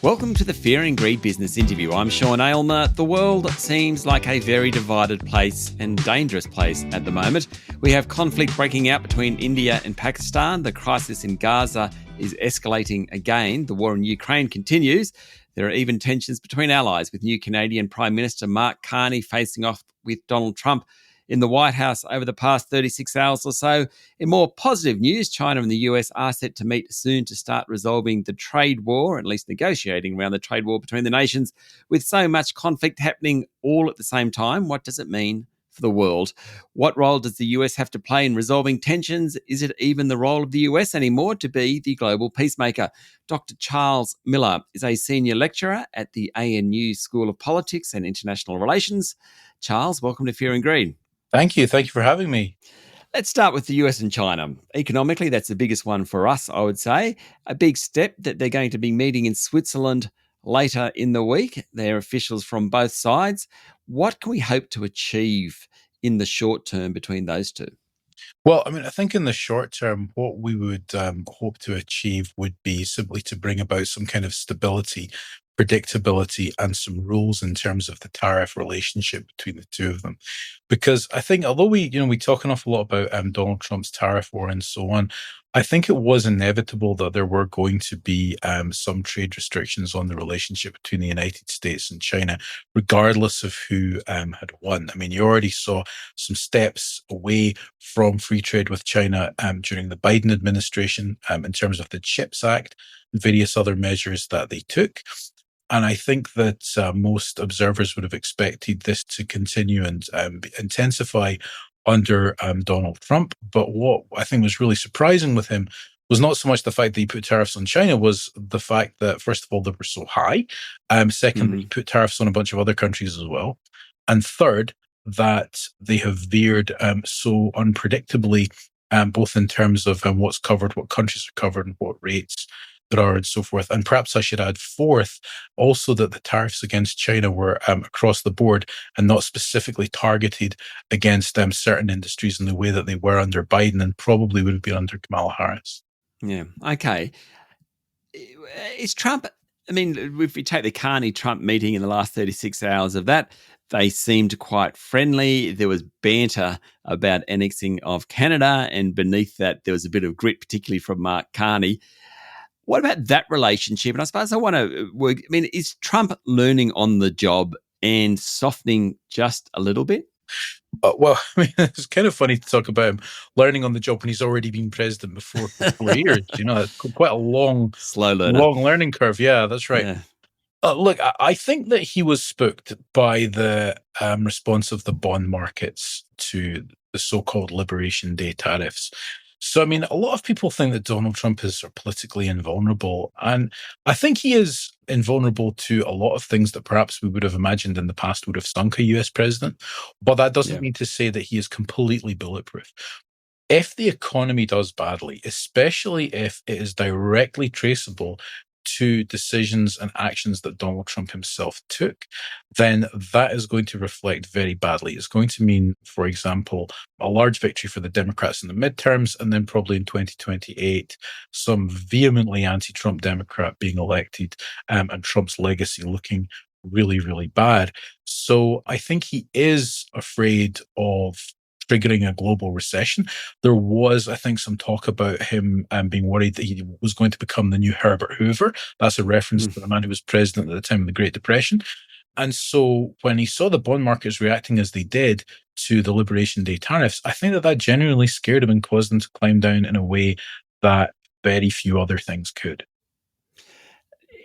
Welcome to the Fear and Greed Business Interview. I'm Sean Aylmer. The world seems like a very divided place and dangerous place at the moment. We have conflict breaking out between India and Pakistan. The crisis in Gaza is escalating again. The war in Ukraine continues. There are even tensions between allies, with new Canadian Prime Minister Mark Carney facing off with Donald Trump in the White House over the past 36 hours or so. In more positive news, China and the US are set to meet soon to start resolving the trade war, at least negotiating around the trade war between the nations. With so much conflict happening all at the same time, what does it mean for the world? What role does the US have to play in resolving tensions? Is it even the role of the US anymore to be the global peacemaker? Dr. Charles Miller is a senior lecturer at the ANU School of Politics and International Relations. Charles, welcome to Fear and Greed. Thank you. Thank you for having me. Let's start with the US and China. Economically, that's the biggest one for us, I would say. A big step that they're going to be meeting in Switzerland later in the week. They're officials from both sides. What can we hope to achieve in the short term between those two? Well, I think in the short term, what we would hope to achieve would be simply to bring about some kind of stability, predictability, and some rules in terms of the tariff relationship between the two of them. Because I think, although we talk an awful lot about Donald Trump's tariff war and so on, I think it was inevitable that there were going to be some trade restrictions on the relationship between the United States and China, regardless of who had won. You already saw some steps away from free trade with China during the Biden administration in terms of the CHIPS Act and various other measures that they took. And I think that most observers would have expected this to continue and intensify under Donald Trump. But what I think was really surprising with him was not so much the fact that he put tariffs on China, was the fact that, first of all, they were so high. Secondly, he put tariffs on a bunch of other countries as well. And third, that they have veered so unpredictably, both in terms of what's covered, what countries are covered, and what rates there are, and so forth. And perhaps I should add fourth, also that the tariffs against China were across the board and not specifically targeted against certain industries in the way that they were under Biden and probably would have been under Kamala Harris. Yeah. Okay. Is Trump, if we take the Carney-Trump meeting in the last 36 hours of that, they seemed quite friendly. There was banter about annexing of Canada, and beneath that, there was a bit of grit, particularly from Mark Carney. What about that relationship? And I suppose I want to work, is Trump learning on the job and softening just a little bit? It's kind of funny to talk about him learning on the job when he's already been president before for 4 years. It's quite a slow learner. Long learning curve. Yeah, that's right. Yeah. Look, I think that he was spooked by the response of the bond markets to the so-called Liberation Day tariffs. So, a lot of people think that Donald Trump is politically invulnerable. And I think he is invulnerable to a lot of things that perhaps we would have imagined in the past would have stunk a US president. But that doesn't mean to say that he is completely bulletproof. If the economy does badly, especially if it is directly traceable to decisions and actions that Donald Trump himself took, then that is going to reflect very badly. It's going to mean, for example, a large victory for the Democrats in the midterms, and then probably in 2028, some vehemently anti-Trump Democrat being elected, and Trump's legacy looking really, really bad. So I think he is afraid of triggering a global recession. There was, I think, some talk about him being worried that he was going to become the new Herbert Hoover. That's a reference to the man who was president at the time of the Great Depression. And so when he saw the bond markets reacting as they did to the Liberation Day tariffs, I think that genuinely scared him and caused him to climb down in a way that very few other things could.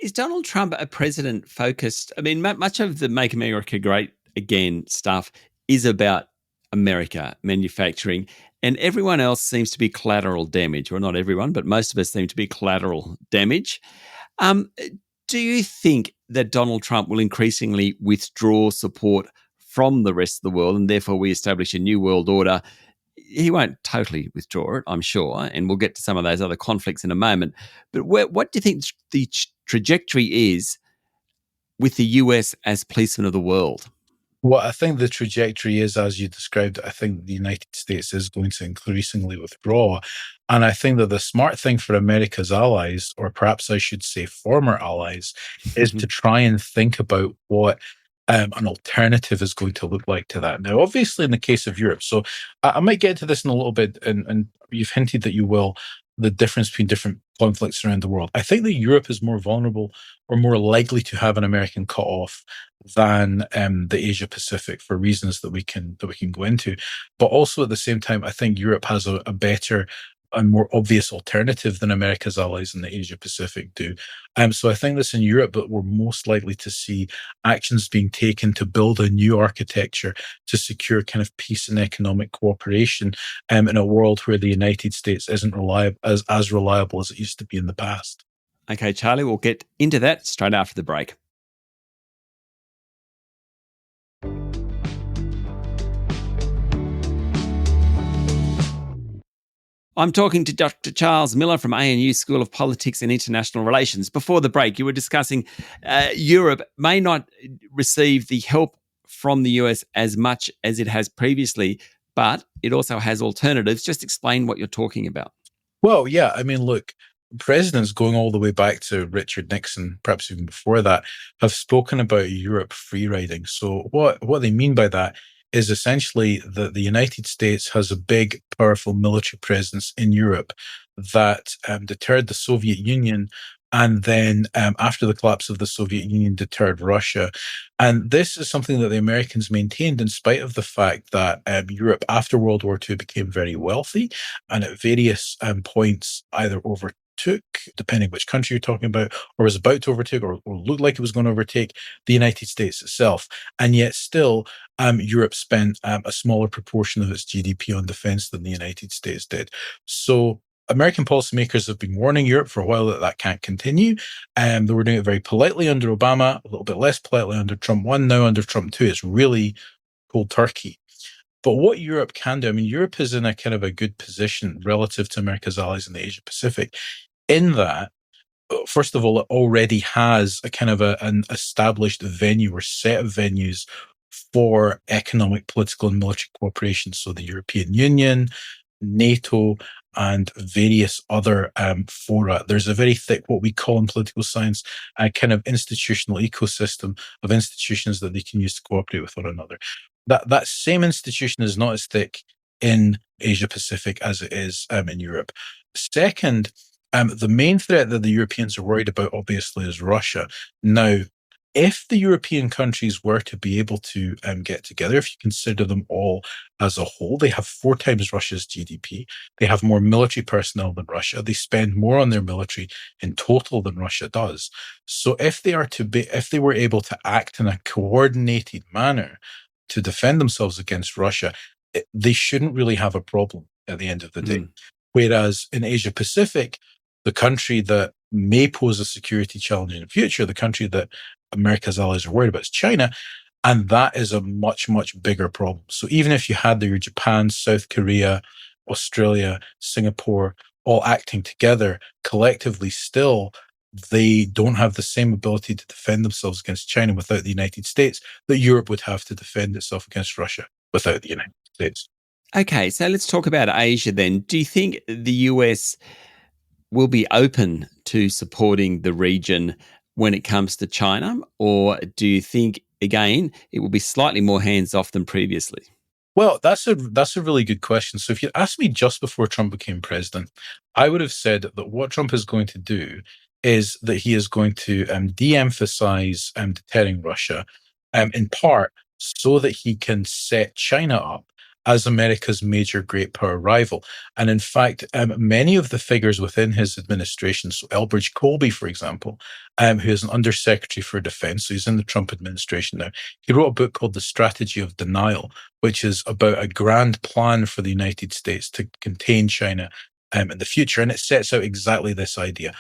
Is Donald Trump a president focused? Much of the Make America Great Again stuff is about America, manufacturing, and everyone else seems to be collateral damage. Well, not everyone, but most of us seem to be collateral damage. Do you think that Donald Trump will increasingly withdraw support from the rest of the world, and therefore we establish a new world order? He won't totally withdraw it, I'm sure, and we'll get to some of those other conflicts in a moment. But what do you think the trajectory is with the US as policeman of the world? Well, I think the trajectory is, as you described, I think the United States is going to increasingly withdraw. And I think that the smart thing for America's allies, or perhaps I should say former allies, is to try and think about what an alternative is going to look like to that. Now, obviously, in the case of Europe, so I might get to this in a little bit, and you've hinted that you will, the difference between different conflicts around the world. I think that Europe is more vulnerable or more likely to have an American cut off than the Asia Pacific for reasons that we can go into. But also at the same time, I think Europe has a better and more obvious alternative than America's allies in the Asia Pacific do. So I think that's in Europe, but we're most likely to see actions being taken to build a new architecture to secure kind of peace and economic cooperation in a world where the United States isn't reliable as reliable as it used to be in the past. Okay, Charlie, we'll get into that straight after the break. I'm talking to Dr. Charles Miller from ANU School of Politics and International Relations. Before the break, you were discussing Europe may not receive the help from the US as much as it has previously, but it also has alternatives. Just explain what you're talking about. Well, yeah, I mean, look, presidents going all the way back to Richard Nixon, perhaps even before that, have spoken about Europe free riding. So what they mean by that is essentially that the United States has a big, powerful military presence in Europe that deterred the Soviet Union. And then, after the collapse of the Soviet Union, deterred Russia. And this is something that the Americans maintained in spite of the fact that Europe after World War II became very wealthy and at various points either overtook, depending which country you're talking about, or was about to overtake, or looked like it was going to overtake the United States itself. And yet still, Europe spent a smaller proportion of its GDP on defense than the United States did. So American policymakers have been warning Europe for a while that that can't continue. They were doing it very politely under Obama, a little bit less politely under Trump 1. Now under Trump 2, it's really cold turkey. But what Europe can do, I mean, Europe is in a kind of a good position relative to America's allies in the Asia Pacific, in that, first of all, it already has a kind of an established venue or set of venues for economic, political, and military cooperation. So the European Union, NATO, and various other fora. There's a very thick, what we call in political science, a kind of institutional ecosystem of institutions that they can use to cooperate with one another. That same institution is not as thick in Asia Pacific as it is in Europe. Second, the main threat that the Europeans are worried about, obviously, is Russia. Now, if the European countries were to be able to get together, if you consider them all as a whole, they have 4 times Russia's GDP. They have more military personnel than Russia. They spend more on their military in total than Russia does. So if they were able to act in a coordinated manner to defend themselves against Russia, they shouldn't really have a problem at the end of the day. Whereas in Asia Pacific, the country that may pose a security challenge in the future, the country that America's allies are worried about, is China. And that is a much, much bigger problem. So even if you had your Japan, South Korea, Australia, Singapore all acting together collectively, still, they don't have the same ability to defend themselves against China without the United States that Europe would have to defend itself against Russia without the United States. Okay, so let's talk about Asia then. Do you think the US will be open to supporting the region when it comes to China? Or do you think, again, it will be slightly more hands-off than previously? Well, that's a really good question. So if you asked me just before Trump became president, I would have said that what Trump is going to do is that he is going to de-emphasize deterring Russia, in part so that he can set China up as America's major great power rival. And in fact, many of the figures within his administration, so Elbridge Colby, for example, who is an undersecretary for defense, so he's in the Trump administration now, he wrote a book called The Strategy of Denial, which is about a grand plan for the United States to contain China in the future. And it sets out exactly this idea.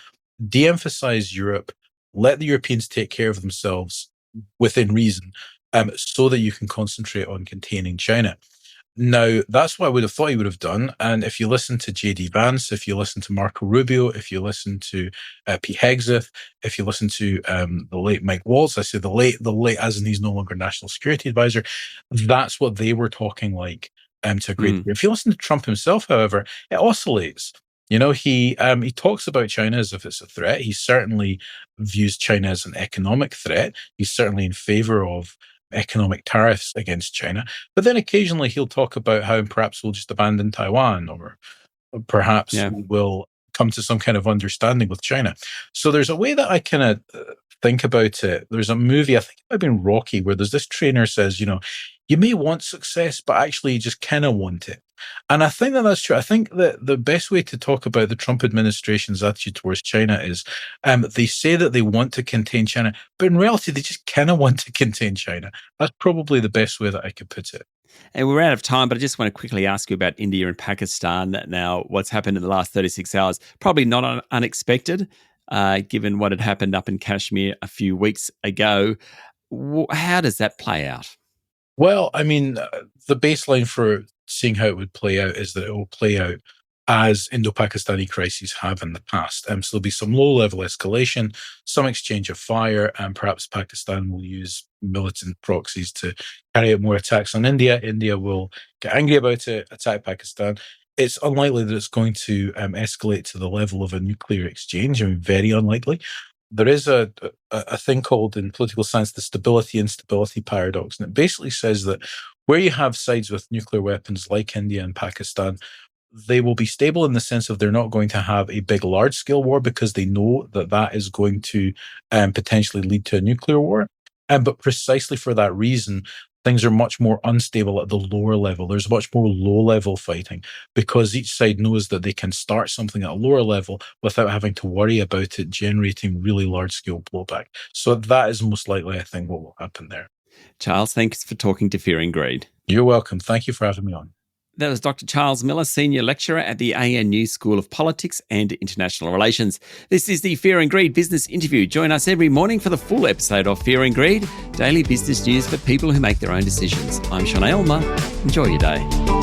De-emphasize Europe, let the Europeans take care of themselves within reason, so that you can concentrate on containing China. Now, that's what I would have thought he would have done. And if you listen to J.D. Vance, if you listen to Marco Rubio, if you listen to Pete Hegseth, if you listen to the late Mike Waltz, I say the late as in he's no longer national security advisor, that's what they were talking like to a great degree. If you listen to Trump himself, however, it oscillates. He talks about China as if it's a threat. He certainly views China as an economic threat. He's certainly in favor of economic tariffs against China. But then occasionally he'll talk about how perhaps we'll just abandon Taiwan, or perhaps we'll come to some kind of understanding with China. So there's a way that I kind of think about it. There's a movie, I think it might have been Rocky, where there's this trainer says, you may want success, but actually you just kind of want it. And I think that that's true. I think that the best way to talk about the Trump administration's attitude towards China is they say that they want to contain China, but in reality, they just kind of want to contain China. That's probably the best way that I could put it. And we're out of time, but I just want to quickly ask you about India and Pakistan. Now, what's happened in the last 36 hours, probably not unexpected, given what had happened up in Kashmir a few weeks ago. How does that play out? Well, I mean, the baseline for seeing how it would play out is that it will play out as Indo-Pakistani crises have in the past. So there'll be some low-level escalation, some exchange of fire, and perhaps Pakistan will use militant proxies to carry out more attacks on India. India will get angry about it, attack Pakistan. It's unlikely that it's going to escalate to the level of a nuclear exchange. I mean, very unlikely. There is a thing called in political science the stability-instability paradox, and it basically says that where you have sides with nuclear weapons like India and Pakistan, they will be stable in the sense of they're not going to have a big, large-scale war because they know that that is going to potentially lead to a nuclear war. But precisely for that reason, things are much more unstable at the lower level. There's much more low-level fighting because each side knows that they can start something at a lower level without having to worry about it generating really large-scale blowback. So that is most likely, I think, what will happen there. Charles, thanks for talking to Fear and Greed. You're welcome. Thank you for having me on. That was Dr. Charles Miller, Senior Lecturer at the ANU School of Politics and International Relations. This is the Fear and Greed Business Interview. Join us every morning for the full episode of Fear and Greed, daily business news for people who make their own decisions. I'm Sean Aylmer. Enjoy your day.